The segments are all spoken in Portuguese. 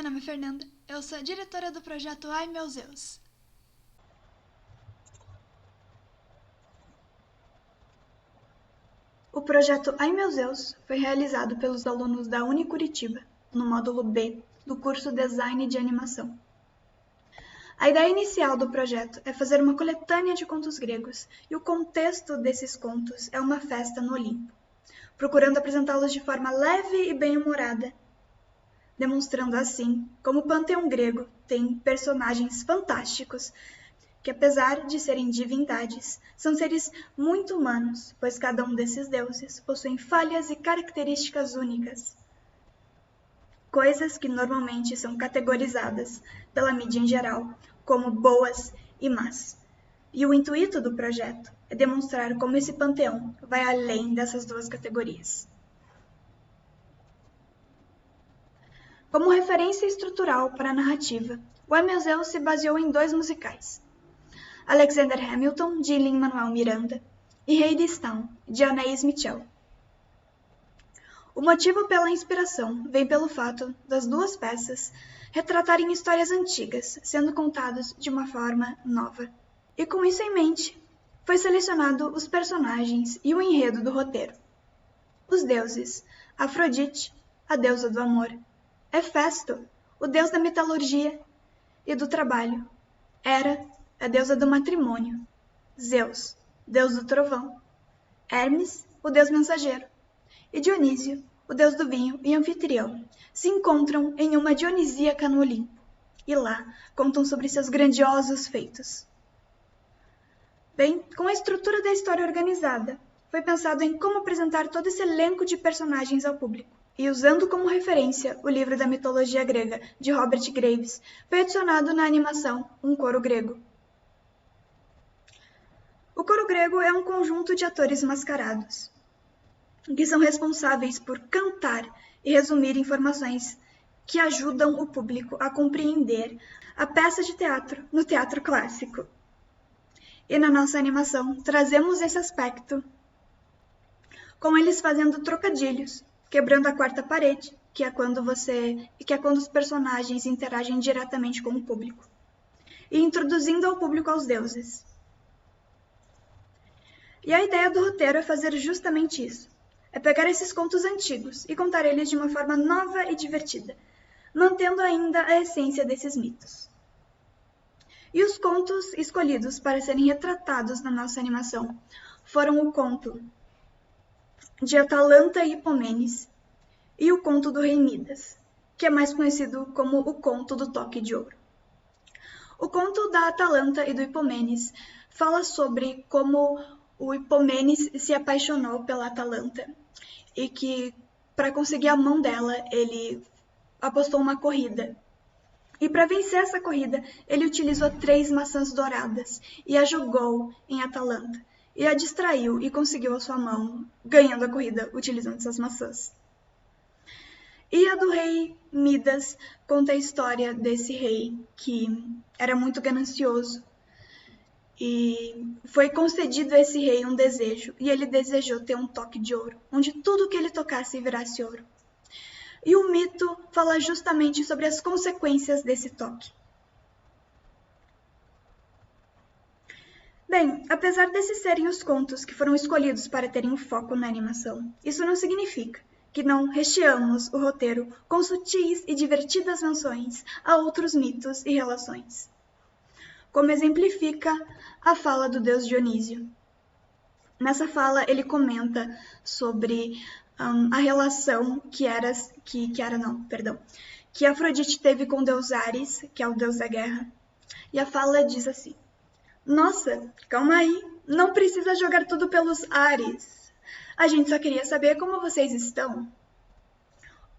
nome é Fernanda, eu sou a diretora do projeto Ai Meu Zeus. O projeto Ai Meu Zeus foi realizado pelos alunos da Unicuritiba, no módulo B do curso Design de Animação. A ideia inicial do projeto é fazer uma coletânea de contos gregos, e o contexto desses contos é uma festa no Olimpo, procurando apresentá-los de forma leve e bem-humorada, demonstrando assim como o panteão grego tem personagens fantásticos que, apesar de serem divindades, são seres muito humanos, pois cada um desses deuses possui falhas e características únicas, coisas que normalmente são categorizadas pela mídia em geral como boas e más. E o intuito do projeto é demonstrar como esse panteão vai além dessas duas categorias. Como referência estrutural para a narrativa, o Ai Meu Zeus se baseou em dois musicais: Alexander Hamilton, de Lin-Manuel Miranda, e Hadestown, de Anais Mitchell. O motivo pela inspiração vem pelo fato das duas peças retratarem histórias antigas, sendo contadas de uma forma nova. E com isso em mente, foi selecionado os personagens e o enredo do roteiro. Os deuses: Afrodite, a deusa do amor; Hefesto, o deus da metalurgia e do trabalho; Hera, a deusa do matrimônio; Zeus, deus do trovão; Hermes, o deus mensageiro; e Dionísio, o deus do vinho e anfitrião, se encontram em uma dionisíaca no Olimpo, e lá contam sobre seus grandiosos feitos. Bem, com a estrutura da história organizada, foi pensado em como apresentar todo esse elenco de personagens ao público. E usando como referência o livro da mitologia grega de Robert Graves, foi adicionado na animação um coro grego. O coro grego é um conjunto de atores mascarados, que são responsáveis por cantar e resumir informações que ajudam o público a compreender a peça de teatro no teatro clássico. E na nossa animação trazemos esse aspecto, com eles fazendo trocadilhos, quebrando a quarta parede, que é quando os personagens interagem diretamente com o público, e introduzindo ao público aos deuses. E a ideia do roteiro é fazer justamente isso. É pegar esses contos antigos e contar eles de uma forma nova e divertida, mantendo ainda a essência desses mitos. E os contos escolhidos para serem retratados na nossa animação foram o conto de Atalanta e Hipomenes e o conto do rei Midas, que é mais conhecido como o conto do toque de ouro. O conto da Atalanta e do Hipomenes fala sobre como o Hipomenes se apaixonou pela Atalanta e que, para conseguir a mão dela, ele apostou uma corrida. E para vencer essa corrida, ele utilizou 3 maçãs douradas e a jogou em Atalanta, e a distraiu e conseguiu a sua mão, ganhando a corrida utilizando essas maçãs. E a do rei Midas conta a história desse rei que era muito ganancioso, e foi concedido a esse rei um desejo, e ele desejou ter um toque de ouro, onde tudo que ele tocasse virasse ouro. E o mito fala justamente sobre as consequências desse toque. Bem, apesar desses serem os contos que foram escolhidos para terem um foco na animação, isso não significa que não recheamos o roteiro com sutis e divertidas menções a outros mitos e relações, como exemplifica a fala do deus Dionísio. Nessa fala, ele comenta sobre a relação que Afrodite teve com o deus Ares, que é o deus da guerra. E a fala diz assim: "Nossa, calma aí, não precisa jogar tudo pelos ares. A gente só queria saber como vocês estão."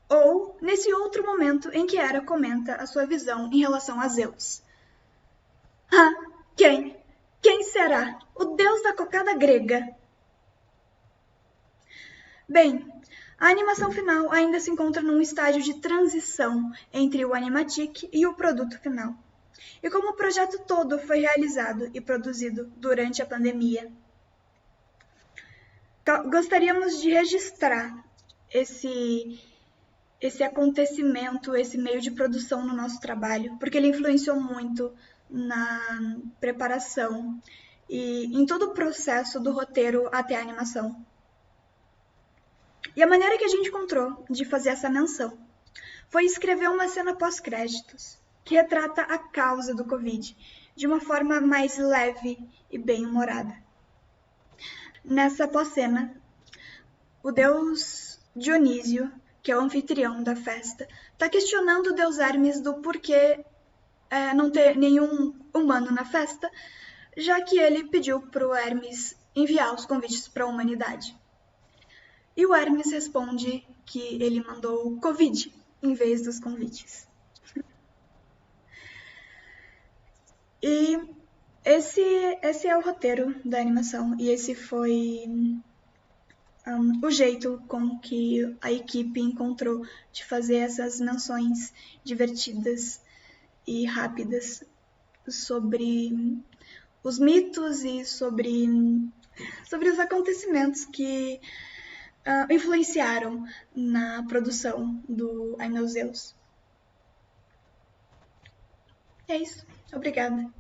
Ou nesse outro momento em que Hera comenta a sua visão em relação a Zeus. "Ah, quem? Quem será? O deus da cocada grega." Bem, a animação final ainda se encontra num estágio de transição entre o animatic e o produto final. E como o projeto todo foi realizado e produzido durante a pandemia, gostaríamos de registrar esse acontecimento, esse meio de produção no nosso trabalho, porque ele influenciou muito na preparação e em todo o processo do roteiro até a animação. E a maneira que a gente encontrou de fazer essa menção foi escrever uma cena pós-créditos, que retrata a causa do Covid, de uma forma mais leve e bem-humorada. Nessa pós-cena, o deus Dionísio, que é o anfitrião da festa, está questionando o deus Hermes do porquê não ter nenhum humano na festa, já que ele pediu para o Hermes enviar os convites para a humanidade. E o Hermes responde que ele mandou Covid em vez dos convites. E esse é o roteiro da animação, e esse foi o jeito com que a equipe encontrou de fazer essas menções divertidas e rápidas sobre os mitos e sobre os acontecimentos que influenciaram na produção do Ai Meu Zeus. É isso. Obrigada.